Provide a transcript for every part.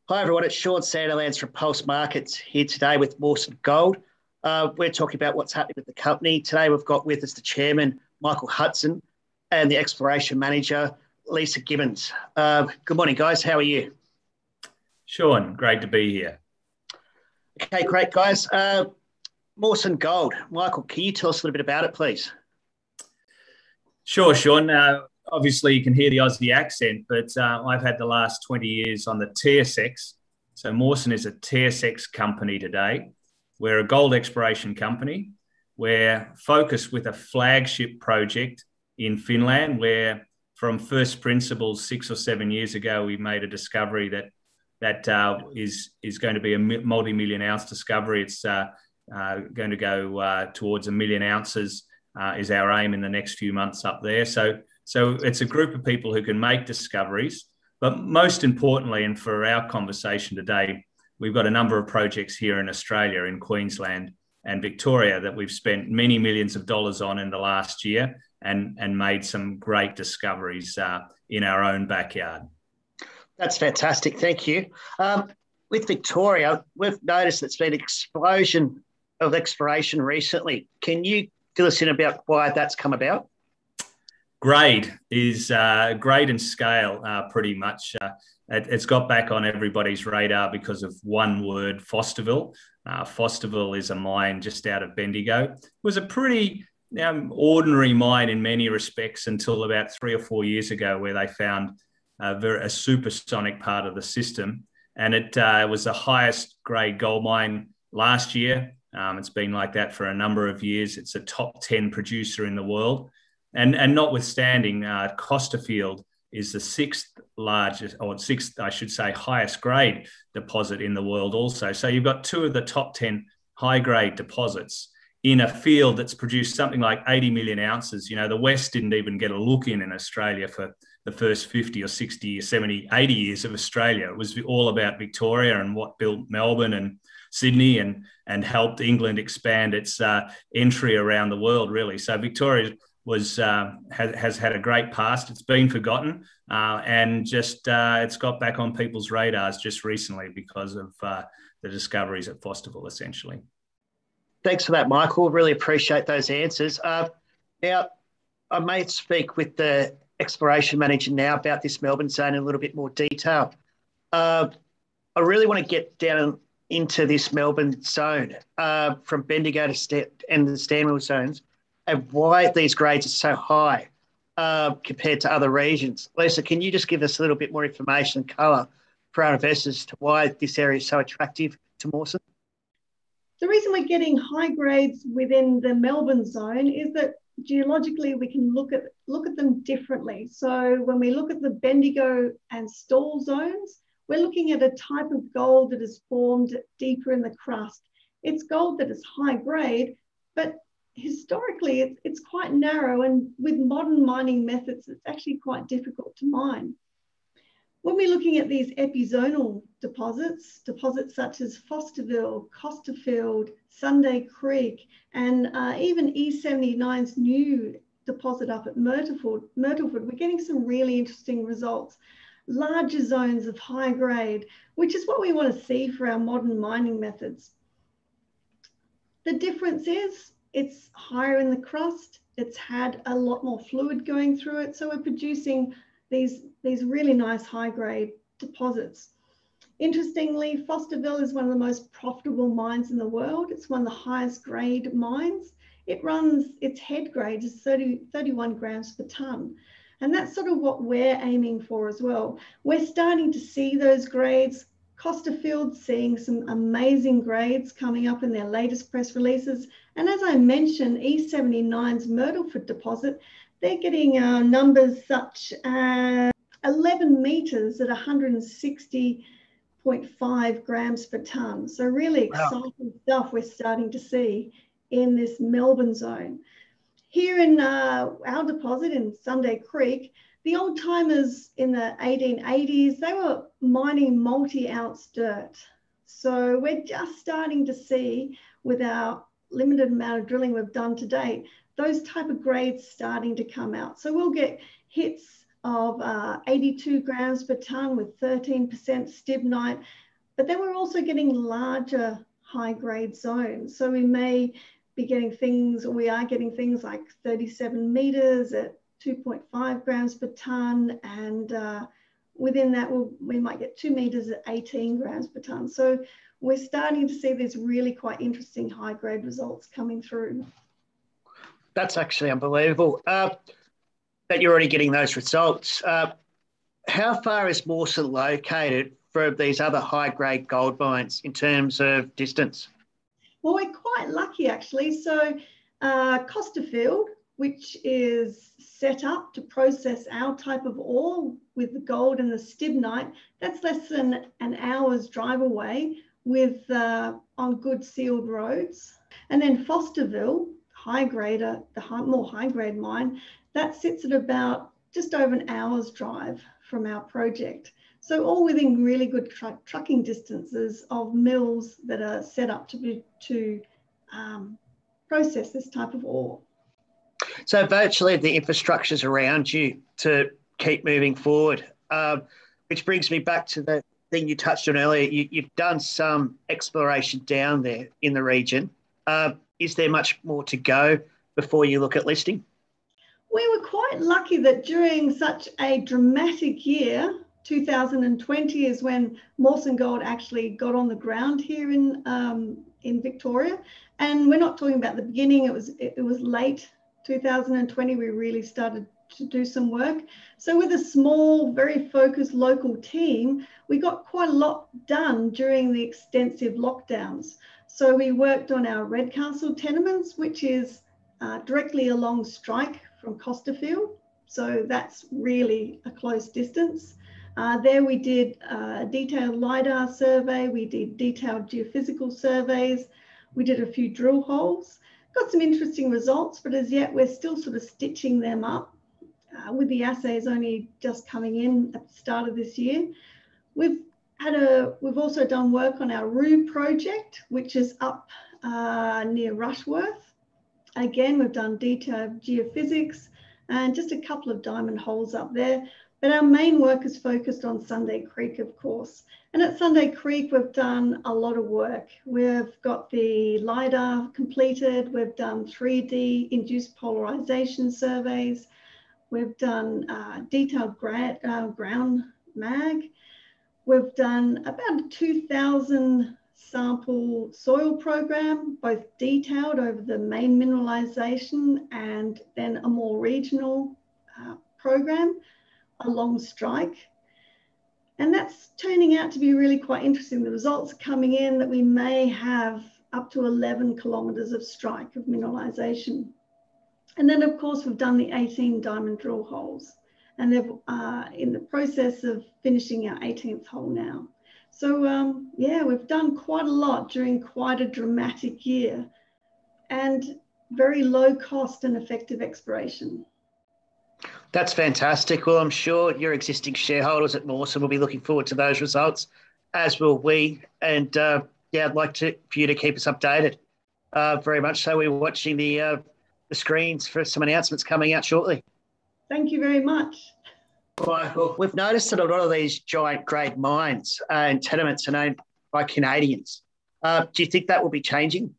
Hi everyone, it's Sean Sandilands from Pulse Markets here today with Mawson Gold. We're talking about what's happening with the company. Today we've got with us the chairman, Michael Hudson, and the exploration manager, Lisa Gibbons. Good morning, guys. How are you? Sean, great to be here. Okay, great, guys. Mawson Gold. Michael, can you tell us a little bit about it, please? Sure, Sean. Obviously, you can hear the Aussie accent, but I've had the last 20 years on the TSX. So Mawson is a TSX company today. We're a gold exploration company. We're focused with a flagship project in Finland, where from first principles 6 or 7 years ago, we made a discovery that is going to be a multi-million ounce discovery. It's going to go towards 1 million ounces is our aim in the next few months up there. So it's a group of people who can make discoveries, but most importantly, and for our conversation today, we've got a number of projects here in Australia, in Queensland and Victoria, that we've spent many millions of dollars on in the last year and made some great discoveries in our own backyard. That's fantastic. Thank you. With Victoria, we've noticed there's been an explosion of exploration recently. Can you fill us in about why that's come about? Grade is grade and scale, pretty much. It's got back on everybody's radar because of one word, Fosterville. Fosterville is a mine just out of Bendigo. It was a pretty ordinary mine in many respects until about 3 or 4 years ago, where they found a supersonic part of the system. And it was the highest grade gold mine last year. It's been like that for a number of years. It's a top 10 producer in the world. And notwithstanding, Costerfield is the sixth largest, or sixth, I should say, highest grade deposit in the world also. So you've got two of the top 10 high grade deposits in a field that's produced something like 80 million ounces. You know, the West didn't even get a look in Australia for the first 50 or 60 or 70, 80 years of Australia. It was all about Victoria and what built Melbourne and Sydney and helped England expand its entry around the world, really. So Victoria has had a great past. It's been forgotten, and just it's got back on people's radars just recently because of the discoveries at Fosterville, essentially. Thanks for that, Michael. Really appreciate those answers. Now, I may speak with the exploration manager now about this Melbourne Zone in a little bit more detail. I really want to get down into this Melbourne Zone from Bendigo and the Stanwell zones, and why these grades are so high compared to other regions. Lisa, can you just give us a little bit more information and colour for our investors to why this area is so attractive to Mawson? The reason we're getting high grades within the Melbourne Zone is that geologically we can look at them differently. So when we look at the Bendigo and Stawell zones, we're looking at a type of gold that is formed deeper in the crust. It's gold that is high grade, but historically it's quite narrow, and with modern mining methods, it's actually quite difficult to mine. When we're looking at these epizonal deposits such as Fosterville, Costerfield, Sunday Creek, and even E79's new deposit up at Myrtleford, we're getting some really interesting results. Larger zones of high grade, which is what we want to see for our modern mining methods. The difference is it's higher in the crust, it's had a lot more fluid going through it, so we're producing these really nice high grade deposits. Interestingly, Fosterville is one of the most profitable mines in the world. It's one of the highest grade mines. Its head grade is 31 grams per tonne. And that's sort of what we're aiming for as well. We're starting to see those grades. Costerfield seeing some amazing grades coming up in their latest press releases. And as I mentioned, E79's Myrtleford deposit, they're getting numbers such as 11 metres at 160.5 grams per tonne. So really exciting stuff we're starting to see in this Melbourne Zone. Here in our deposit in Sunday Creek, the old timers in the 1880s, they were mining multi-ounce dirt. So we're just starting to see, with our limited amount of drilling we've done to date, those type of grades starting to come out. So we'll get hits of 82 grams per tonne with 13% stibnite. But then we're also getting larger high-grade zones. So we may be getting things, or we are getting things like 37 metres at 2.5 grams per tonne, and within that we might get 2 metres at 18 grams per tonne. So we're starting to see these really quite interesting high-grade results coming through. That's actually unbelievable that you're already getting those results. How far is Mawson located from these other high-grade gold mines in terms of distance? Well, we're quite lucky actually. So Costerfield, which is set up to process our type of ore with the gold and the stibnite, that's less than an hour's drive away with on good sealed roads. And then Fosterville, the more high-grade mine, that sits at about just over an hour's drive from our project. So all within really good trucking distances of mills that are set up to process this type of ore. So virtually the infrastructure's around you to keep moving forward, which brings me back to the thing you touched on earlier. You've done some exploration down there in the region. Is there much more to go before you look at listing? We were quite lucky that during such a dramatic year, 2020 is when Mawson Gold actually got on the ground here in Victoria. And we're not talking about the beginning, it was late 2020 we really started to do some work. So with a small, very focused local team, we got quite a lot done during the extensive lockdowns. So we worked on our Redcastle tenements, which is directly along strike from Costerfield. So that's really a close distance. There we did a detailed LiDAR survey, we did detailed geophysical surveys, we did a few drill holes, got some interesting results, but as yet we're still sort of stitching them up with the assays only just coming in at the start of this year. We've also done work on our Roo project, which is up near Rushworth. Again, we've done detailed geophysics and just a couple of diamond holes up there. But our main work is focused on Sunday Creek, of course. And at Sunday Creek, we've done a lot of work. We've got the LiDAR completed. We've done 3D induced polarization surveys. We've done detailed ground mag. We've done about a 2,000 sample soil program, both detailed over the main mineralization and then a more regional program along strike. And that's turning out to be really quite interesting. The results are coming in that we may have up to 11 kilometres of strike of mineralisation. And then of course we've done the 18 diamond drill holes, and they're in the process of finishing our 18th hole now. So yeah, we've done quite a lot during quite a dramatic year and very low cost and effective exploration. That's fantastic. Well, I'm sure your existing shareholders at Mawson will be looking forward to those results, as will we. And yeah, I'd like for you to keep us updated. Very much so. We're watching the screens for some announcements coming out shortly. Thank you very much. Well, we've noticed that a lot of these giant grade mines and tenements are owned by Canadians. Do you think that will be changing?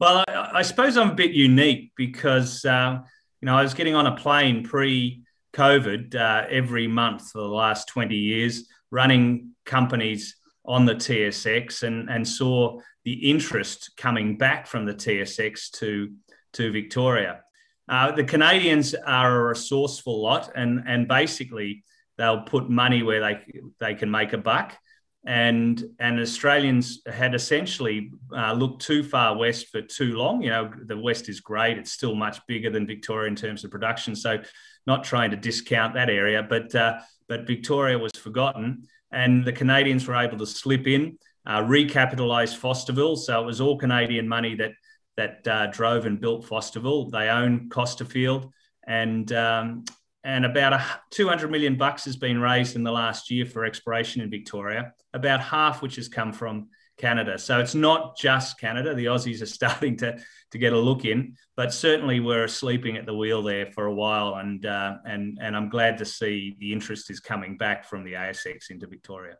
Well, I suppose I'm a bit unique because I was getting on a plane pre-COVID every month for the last 20 years, running companies on the TSX, and saw the interest coming back from the TSX to Victoria. The Canadians are a resourceful lot, and basically they'll put money where they can make a buck. And Australians had essentially looked too far west for too long. The West is great. It's still much bigger than Victoria in terms of production. So not trying to discount that area, but Victoria was forgotten, and the Canadians were able to slip in, recapitalise Fosterville. So it was all Canadian money that drove and built Fosterville. They own Costerfield, and about $200 million has been raised in the last year for exploration in Victoria, about half which has come from Canada. So it's not just Canada. The Aussies are starting to get a look in, but certainly we're sleeping at the wheel there for a while, and I'm glad to see the interest is coming back from the ASX into Victoria.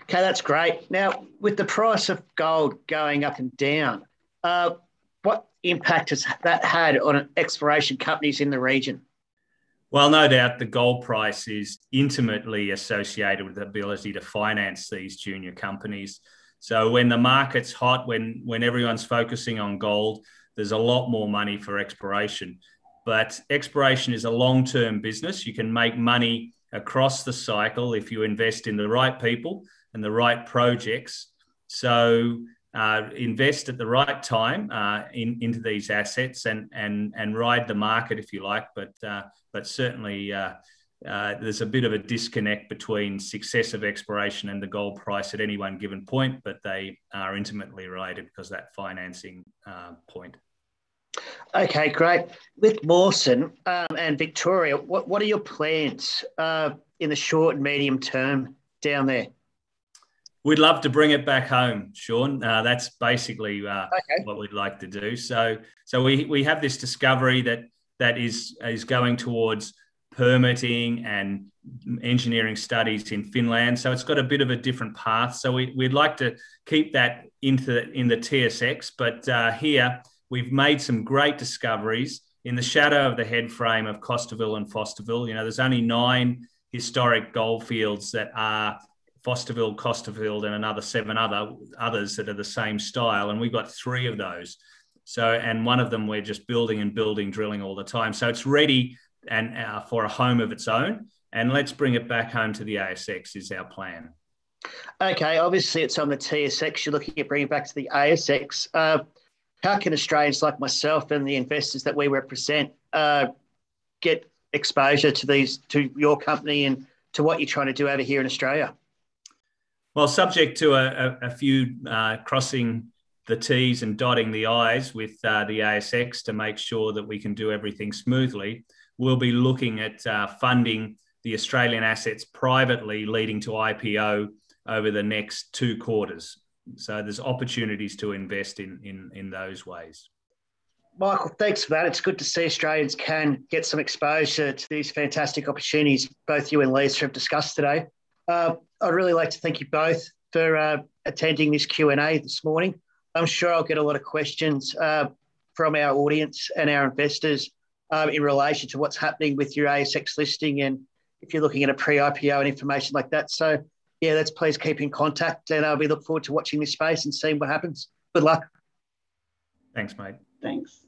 Okay, that's great. Now, with the price of gold going up and down, what impact has that had on exploration companies in the region? Well, no doubt the gold price is intimately associated with the ability to finance these junior companies. So when the market's hot, when everyone's focusing on gold, there's a lot more money for exploration. But exploration is a long-term business. You can make money across the cycle if you invest in the right people and the right projects. So invest at the right time into these assets and ride the market if you like. But certainly there's a bit of a disconnect between success of exploration and the gold price at any one given point, but they are intimately related because of that financing point. Okay, great. With Mawson and Victoria, what are your plans in the short and medium term down there? We'd love to bring it back home, Sean. That's basically what we'd like to do. So we have this discovery that is going towards permitting and engineering studies in Finland. So it's got a bit of a different path. So we'd like to keep that in the TSX, but here we've made some great discoveries in the shadow of the head frame of Costerville and Fosterville. You know, there's only 9 historic goldfields that are Fosterville, Costerville, and another 7 others that are the same style. And we've got 3 of those. So, and one of them we're just building, drilling all the time. So it's ready and for a home of its own. And let's bring it back home to the ASX is our plan. Okay, obviously it's on the TSX. You're looking at bringing it back to the ASX. How can Australians like myself and the investors that we represent get exposure to your company and to what you're trying to do over here in Australia? Well, subject to a few crossing the T's and dotting the I's with the ASX to make sure that we can do everything smoothly, we'll be looking at funding the Australian assets privately leading to IPO over the next 2 quarters. So there's opportunities to invest in those ways. Michael, thanks for that. It's good to see Australians can get some exposure to these fantastic opportunities both you and Lisa have discussed today. I'd really like to thank you both for attending this Q&A this morning. I'm sure I'll get a lot of questions from our audience and our investors in relation to what's happening with your ASX listing and if you're looking at a pre-IPO and information like that. So, yeah, let's please keep in contact and we look forward to watching this space and seeing what happens. Good luck. Thanks, mate. Thanks.